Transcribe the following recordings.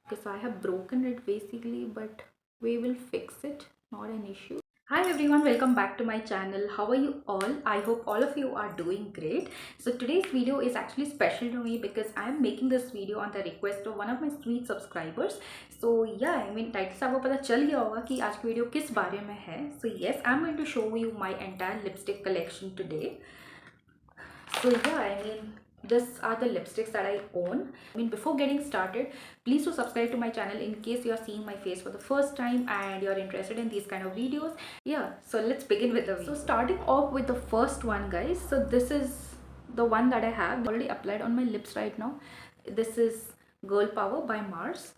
because I have broken it basically, but we will fix it, not an issue. Hi everyone, welcome back to my channel. How are you all? I hope all of you are doing great. So today's video is actually special to me because I am making this video on the request of one of my sweet subscribers. So yeah, I mean title से आपको पता चल गया होगा कि आज की video किस बारे में है. So yes, I'm going to show you my entire lipstick collection today. So yeah, I mean these are the lipsticks that I own. I mean, before getting started, please do subscribe to my channel in case you are seeing my face for the first time and you're interested in these kind of videos. Yeah, so let's begin with the video. So starting off with the first one, guys. So this is the one that I have already applied on my lips right now. This is Girl Power by Mars.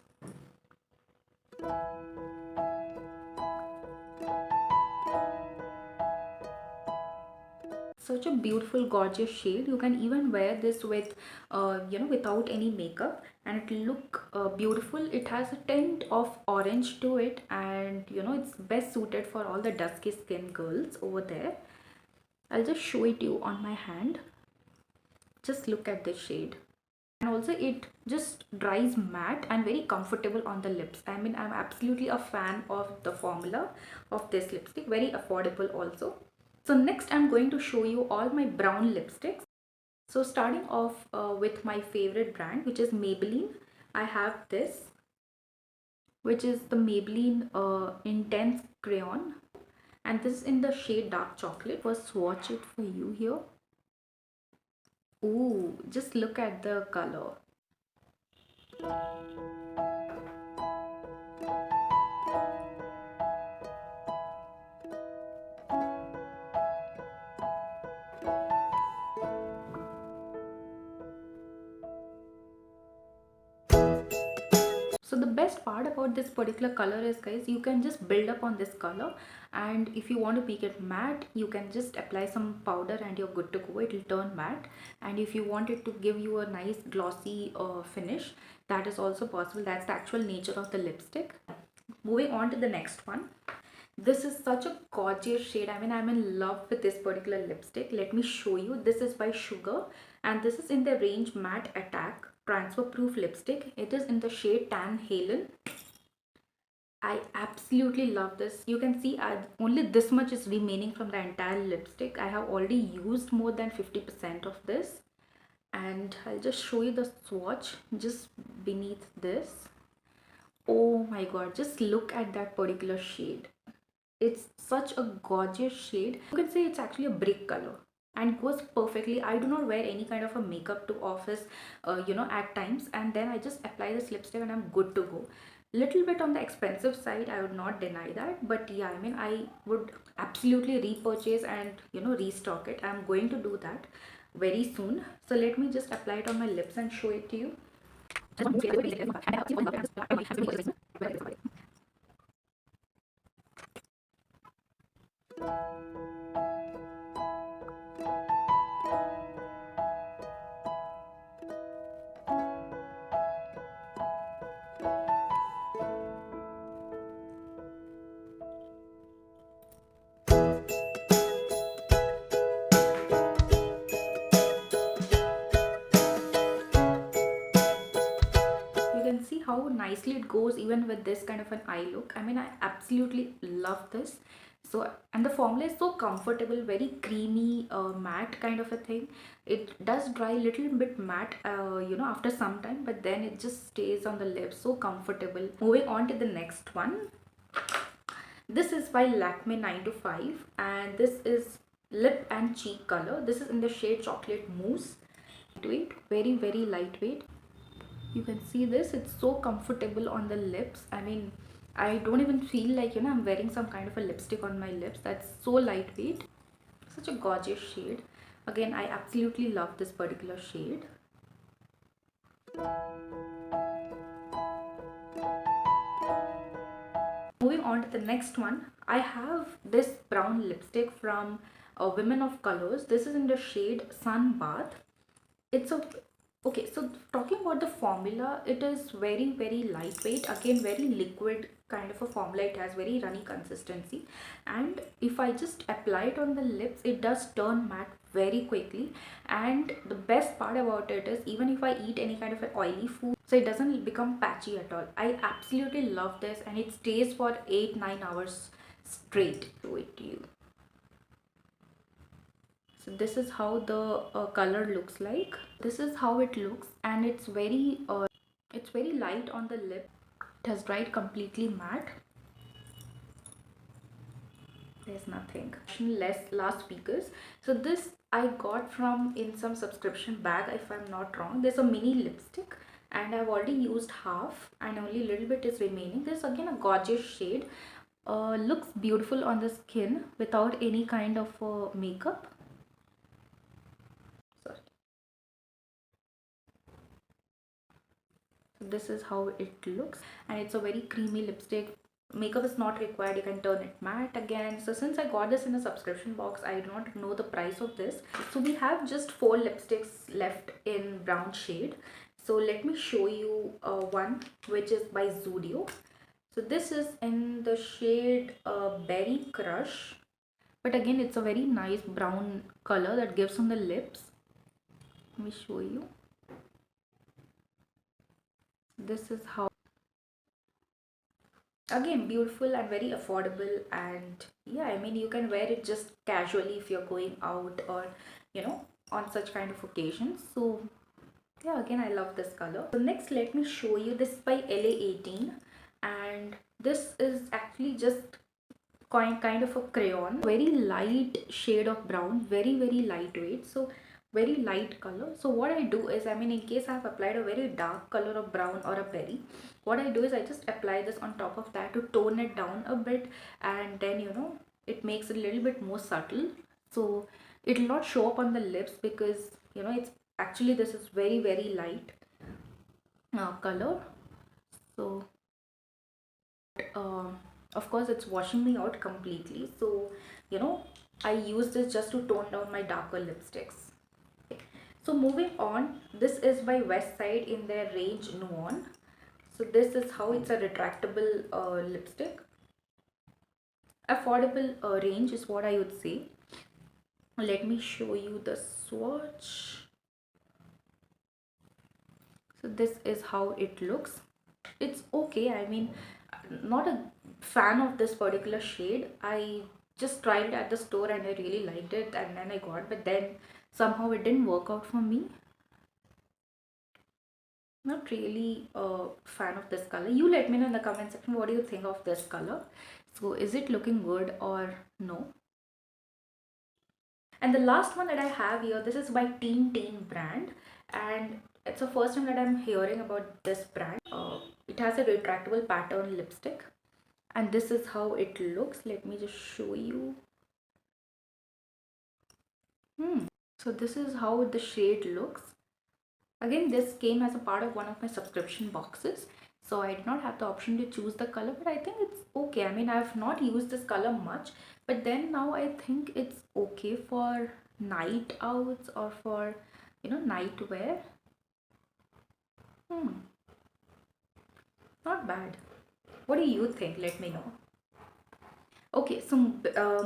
Such a beautiful, gorgeous shade. You can even wear this with without any makeup, and it look beautiful. It has a tint of orange to it, and it's best suited for all the dusky skin girls over there. I'll just show it to you on my hand. Just look at this shade. And also it just dries matte and very comfortable on the lips. I mean, I'm absolutely a fan of the formula of this lipstick. Very affordable also. So next I'm going to show you all my brown lipsticks. So starting off with my favorite brand, which is Maybelline. I have this, which is the Maybelline Intense Crayon, and this is in the shade Dark Chocolate. First swatch it for you here. Ooh, just look at the color. So the best part about this particular color is, guys, you can just build up on this color, and if you want to make it matte, you can just apply some powder and you're good to go. It will turn matte. And if you want it to give you a nice glossy finish, that is also possible. That's the actual nature of the lipstick. Moving on to the next one. This is such a gorgeous shade. I mean, I'm in love with this particular lipstick. Let me show you. This is by Sugar, and this is in the range Matte Attack Transfer Proof Lipstick. It is in the shade Tan Halen. I absolutely love this. You can see only this much is remaining from the entire lipstick. I have already used more than 50% of this, and I'll just show you the swatch just beneath this. Oh my god, just look at that particular shade. It's such a gorgeous shade. You can say it's actually a brick color and goes perfectly. I do not wear any kind of a makeup to office at times, and then I just apply this lipstick and I'm good to go. Little bit on the expensive side, I would not deny that, but yeah, I mean, I would absolutely repurchase and restock it. I'm going to do that very soon. So let me just apply it on my lips and show it to you. See how nicely it goes even with this kind of an eye look. I mean, I absolutely love this. So, and the formula is so comfortable, very creamy, matte kind of a thing. It does dry a little bit matte after some time, but then it just stays on the lips, so comfortable. Moving on to the next one. This is by Lakme 9 to 5, and this is lip and cheek color. This is in the shade Chocolate Mousse. Lightweight, very very lightweight. You can see this, it's so comfortable on the lips. I mean, I don't even feel like I'm wearing some kind of a lipstick on my lips. That's so lightweight. Such a gorgeous shade. Again, I absolutely love this particular shade. Moving on to the next one, I have this brown lipstick from Women of Colors. This is in the shade Sun Bath. It's a Okay, so talking about the formula, it is very very lightweight. Again, very liquid kind of a formula. It has very runny consistency, and if I just apply it on the lips, it does turn matte very quickly. And the best part about it is, even if I eat any kind of an oily food, so it doesn't become patchy at all. I absolutely love this, and it stays for 8-9 hours straight. Show it to you. So this is how the color looks like. This is how it looks, and it's very light on the lip. It has dried completely matte. There's nothing less last speakers. So this I got from in some subscription bag, if I'm not wrong. There's a mini lipstick, and I've already used half, and only a little bit is remaining. This is again a gorgeous shade. Looks beautiful on the skin without any kind of makeup. Sorry. So this is how it looks, and it's a very creamy lipstick. Makeup is not required, you can turn it matte again. So since I got this in a subscription box, I do not know the price of this. So we have just 4 lipsticks left in brown shade. So let me show you one which is by Zudio. So this is in the shade Berry Crush, but again it's a very nice brown color that gives on the lips. Let me show you. This is how, again, beautiful and very affordable. And yeah, I mean, you can wear it just casually if you're going out, or on such kind of occasions. So yeah, again, I love this color. So next, let me show you. This is by LA18, and this is actually just kind of a crayon, very light shade of brown, very lightweight. So very light color. So what I do is, I mean, in case I have applied a very dark color of brown or a berry, what I do is I just apply this on top of that to tone it down a bit, and then it makes it a little bit more subtle. So it will not show up on the lips, because it's actually, this is very light color. So of course it's washing me out completely. So I use this just to tone down my darker lipsticks. So moving on, this is by West Side in their range Nuon. So this is how it's a retractable lipstick. Affordable range is what I would say. Let me show you the swatch. So this is how it looks. It's okay. I mean, not a fan of this particular shade. I just tried it at the store and I really liked it, and then I got, but then somehow it didn't work out for me. Not really a fan of this color. You let me know in the comment section, what do you think of this color? So is it looking good or no? And the last one that I have here, this is by Teen brand, and it's the first time that I'm hearing about this brand. It has a retractable pattern lipstick, and this is how it looks. Let me just show you. So this is how the shade looks. Again, this came as a part of one of my subscription boxes, so I did not have the option to choose the color, but I think it's okay. I mean, I've not used this color much, but then now I think it's okay for night outs or for night wear. Not bad. What do you think? Let me know. Okay, so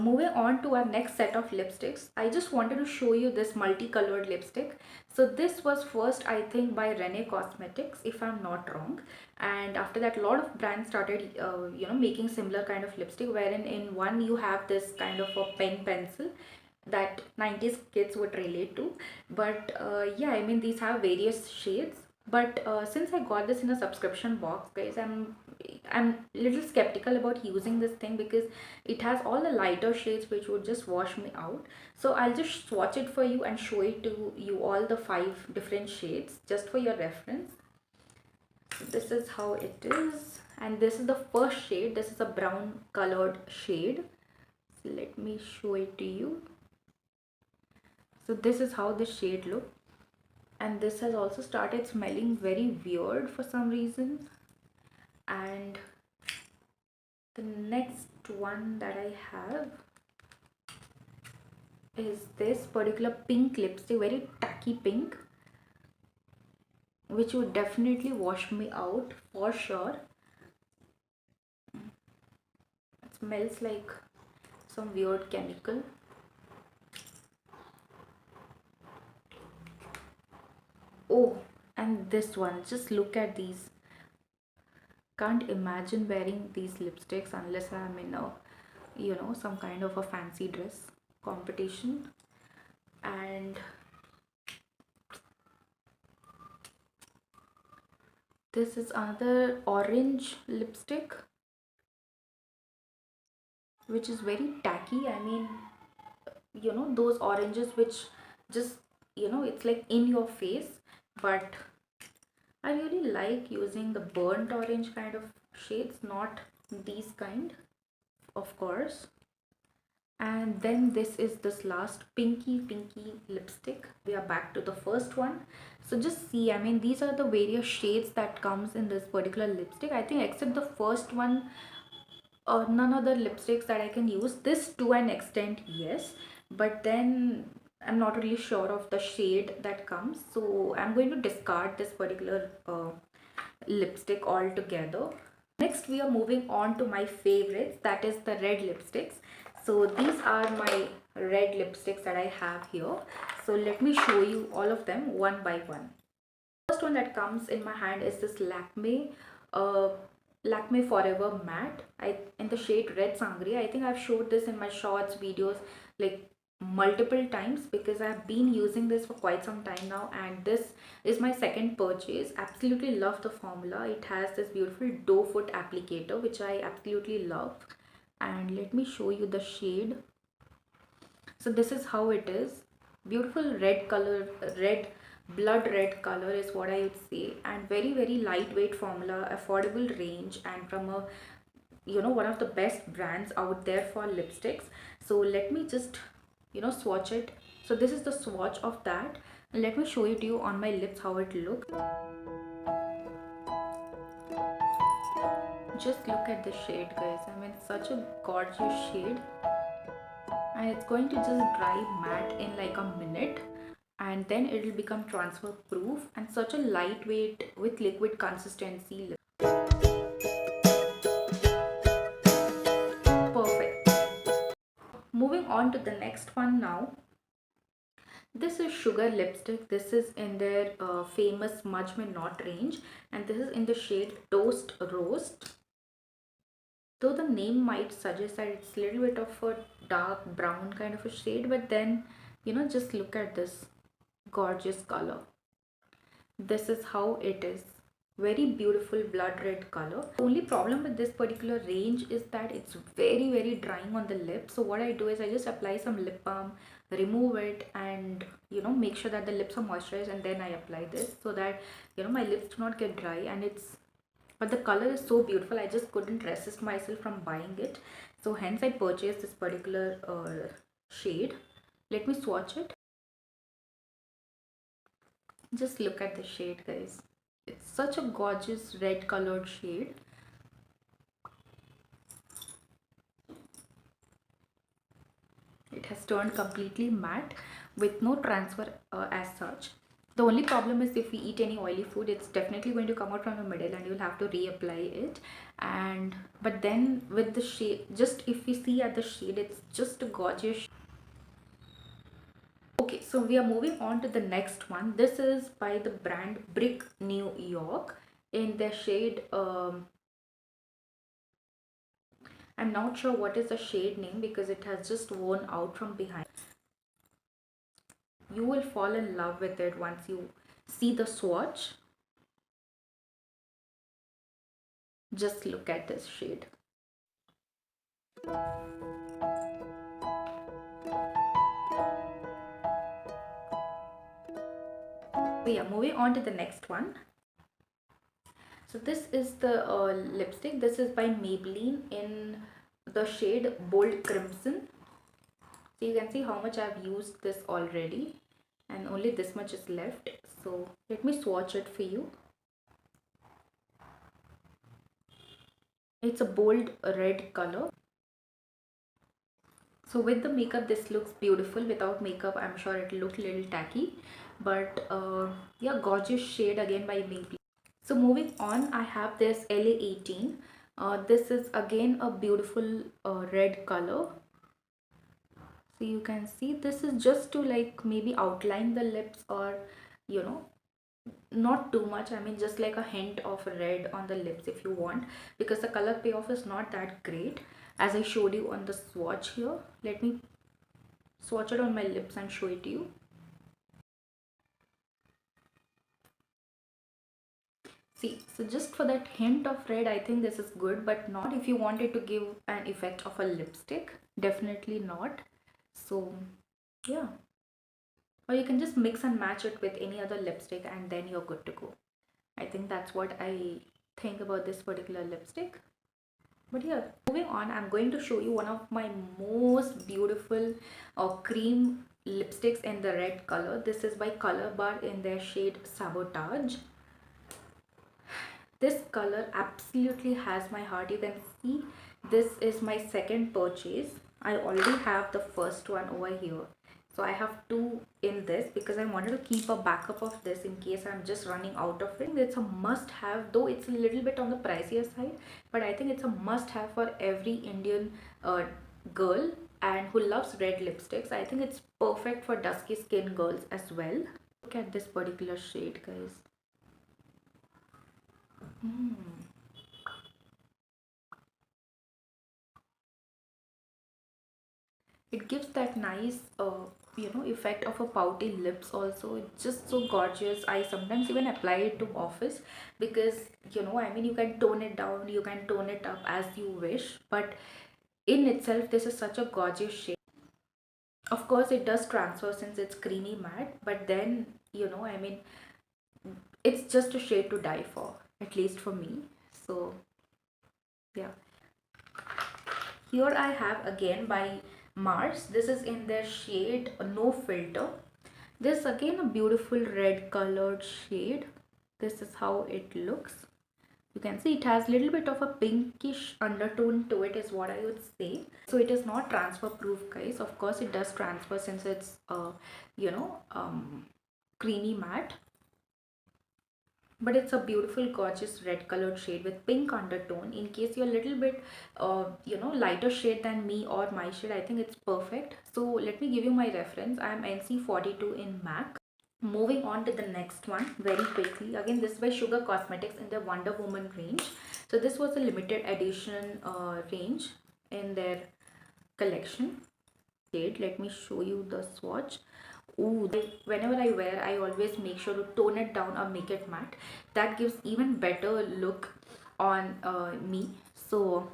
moving on to our next set of lipsticks, I just wanted to show you this multicolored lipstick. So this was first, I think, by Rene Cosmetics, if I'm not wrong. And after that, a lot of brands started, making similar kind of lipstick, wherein in one you have this kind of a pen pencil that 90s kids would relate to. But yeah, I mean, these have various shades. But since I got this in a subscription box, guys, I'm a little skeptical about using this thing, because it has all the lighter shades which would just wash me out. So I'll just swatch it for you and show it to you, all the 5 different shades, just for your reference. So this is how it is, and this is the first shade. This is a brown colored shade. So let me show it to you. So this is how the shade looks, and this has also started smelling very weird for some reason. And the next one that I have is this particular pink lipstick, very tacky pink, which would definitely wash me out for sure. It smells like some weird chemical. Oh, and this one, just look at these. Can't imagine wearing these lipsticks unless I'm in a, some kind of a fancy dress competition. And this is another orange lipstick, which is very tacky. I mean, those oranges which just, it's like in your face. But I really like using the burnt orange kind of shades, not these kind, of course. And then this is this last pinky lipstick. We are back to the first one. So just see, I mean, these are the various shades that comes in this particular lipstick. I think except the first one, none other lipsticks that I can use. This to an extent, yes, but then I'm not really sure of the shade that comes, so I'm going to discard this particular lipstick altogether. Next, we are moving on to my favorites, that is the red lipsticks. So these are my red lipsticks that I have here. So let me show you all of them one by one. First one that comes in my hand is this uh, Lakme Forever Matte. In the shade Red Sangria. I think I've showed this in my shorts videos like multiple times because I've been using this for quite some time now, and this is my second purchase. Absolutely love the formula. It has this beautiful doe foot applicator which I absolutely love. And let me show you the shade. So this is how it is. Beautiful red color, red blood red color is what I would say, and very lightweight formula, affordable range, and from a, one of the best brands out there for lipsticks. So let me just, swatch it. So this is the swatch of that, and let me show it to you on my lips how it looks. Just look at the shade, guys. I mean, such a gorgeous shade, and it's going to just dry matte in like a minute, and then it will become transfer proof, and such a lightweight with liquid consistency. Perfect. Moving on to the next one now. This is Sugar lipstick. This is in their famous Smudge Me Not range, and this is in the shade Toast Roast. Though the name might suggest that it's a little bit of a dark brown kind of a shade, but then, just look at this gorgeous color. This is how it is. Very beautiful blood red color. The only problem with this particular range is that it's very drying on the lips. So what I do is I just apply some lip balm, remove it, and make sure that the lips are moisturized, and then I apply this so that my lips do not get dry. And it's, but the color is so beautiful, I just couldn't resist myself from buying it, so hence I purchased this particular shade. Let me swatch it. Just look at the shade, guys. It's such a gorgeous red colored shade. It has turned completely matte with no transfer as such. The only problem is if we eat any oily food, it's definitely going to come out from the middle and you'll have to reapply it. And but then with the shade, just if we see at the shade, it's just a gorgeous. Okay, so we are moving on to the next one. This is by the brand Brick New York in the shade I'm not sure what is the shade name because it has just worn out from behind. You will fall in love with it once you see the swatch. Just look at this shade. We are moving on to the next one. So this is the lipstick. This is by Maybelline in the shade Bold Crimson. So you can see how much I've used this already, and only this much is left. So let me swatch it for you. It's a bold red color. So with the makeup, this looks beautiful. Without makeup, I'm sure it looked a little tacky, but yeah, gorgeous shade again by Maybelline. So moving on, I have this LA18. This is again a beautiful red color. So you can see this is just to like maybe outline the lips, or not too much, I mean just like a hint of red on the lips if you want, because the color payoff is not that great as I showed you on the swatch here. Let me swatch it on my lips and show it to you. See, so just for that hint of red, I think this is good, but not if you wanted to give an effect of a lipstick. Definitely not. So, yeah. Or you can just mix and match it with any other lipstick and then you're good to go. I think that's what I think about this particular lipstick. But yeah, moving on, I'm going to show you one of my most beautiful cream lipsticks in the red color. This is by Color Bar in their shade Sabotage. This color absolutely has my heart. You can see this is my second purchase. I already have the first one over here, so I have two in this because I wanted to keep a backup of this in case I'm just running out of it. It's a must have, though it's a little bit on the pricier side, but I think it's a must have for every Indian girl and who loves red lipsticks. I think it's perfect for dusky skin girls as well. Look at this particular shade, guys. It gives that nice effect of a pouty lips also. It's just so gorgeous. I sometimes even apply it to office because I mean you can tone it down, you can tone it up as you wish, but in itself this is such a gorgeous shade. Of course it does transfer since it's creamy matte, but then I mean it's just a shade to die for, at least for me. So yeah, here I have again by Mars. This is in their shade No Filter. This is again a beautiful red colored shade. This is how it looks. You can see it has a little bit of a pinkish undertone to it is what I would say. So it is not transfer proof, guys. Of course it does transfer since it's you know creamy matte, but it's a beautiful gorgeous red colored shade with pink undertone. In case you're a little bit lighter shade than me or my shade, I think it's perfect. So let me give you my reference. I'm NC42 in MAC. Moving on to the next one very quickly. Again, this is by Sugar Cosmetics in their Wonder Woman range. So this was a limited edition range in their collection. Let me show you the swatch. Ooh, whenever I wear, I always make sure to tone it down or make it matte. That gives even better look on me. So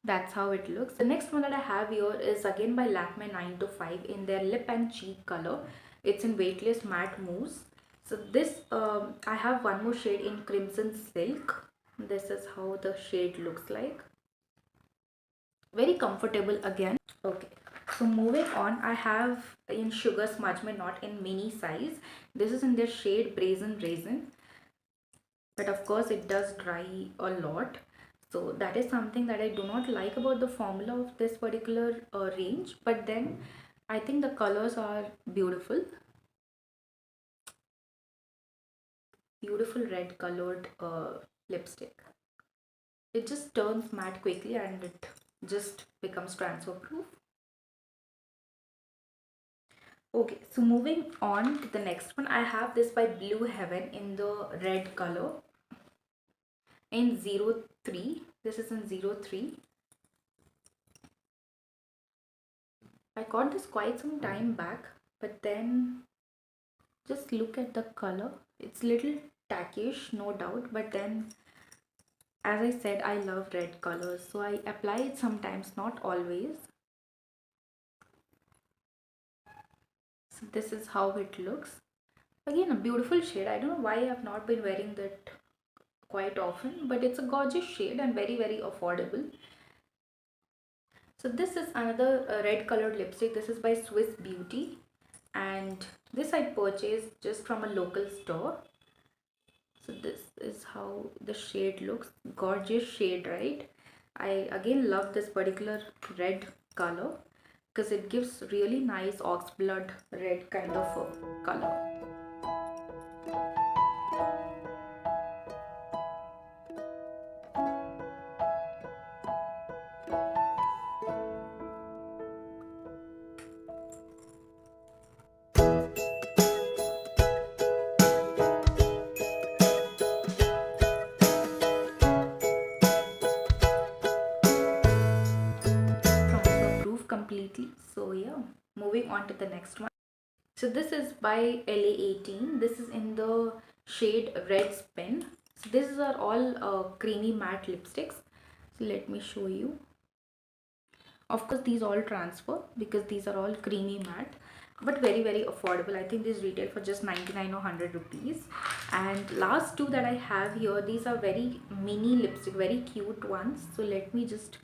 that's how it looks. The next one that I have here is again by Lakme 9 to 5 in their lip and cheek color. It's in weightless matte mousse. So this I have one more shade in Crimson Silk. This is how the shade looks like. Very comfortable again. Okay, so moving on, I have in Sugar Smudge Me Not in mini size. This is in their shade Brazen Raisin, but of course it does dry a lot. So that is something that I do not like about the formula of this particular range. But then I think the colors are beautiful. Beautiful red colored lipstick. It just turns matte quickly and it just becomes transfer proof. Okay, so moving on to the next one, I have this by Blue Heaven in the red color in 03. This is in 03. I got this quite some time back, but then just look at the color. It's little tackish, no doubt, but then as I said, I love red colors, so I apply it sometimes, not always. So this is how it looks. Again, a beautiful shade. I don't know why I have not been wearing that quite often, but it's a gorgeous shade and very, very affordable. So this is another red colored lipstick. This is by Swiss Beauty, and this I purchased just from a local store. So this is how the shade looks. Gorgeous shade, right? I again love this particular red color because it gives really nice oxblood red kind of a color. completely. So yeah, moving on to the next one. So this is by LA18. This is in the shade Red Spin. So these are all creamy matte lipsticks. So let me show you. Of course, these all transfer because these are all creamy matte, but very affordable. I think these retail for just 99 or 100 rupees. And last two that I have here, these are very mini lipstick, very cute ones. So let me just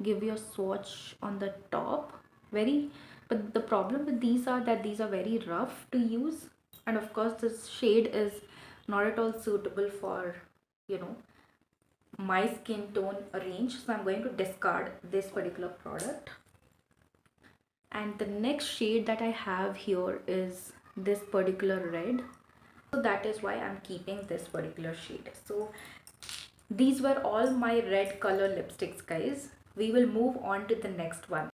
give you a swatch on the top. Very, but the problem with these are that these are very rough to use, and of course this shade is not at all suitable for, you know, my skin tone range, so I'm going to discard this particular product. And the next shade that I have here is this particular red, so that is why I'm keeping this particular shade. So these were all my red color lipsticks, guys. We will move on to the next one.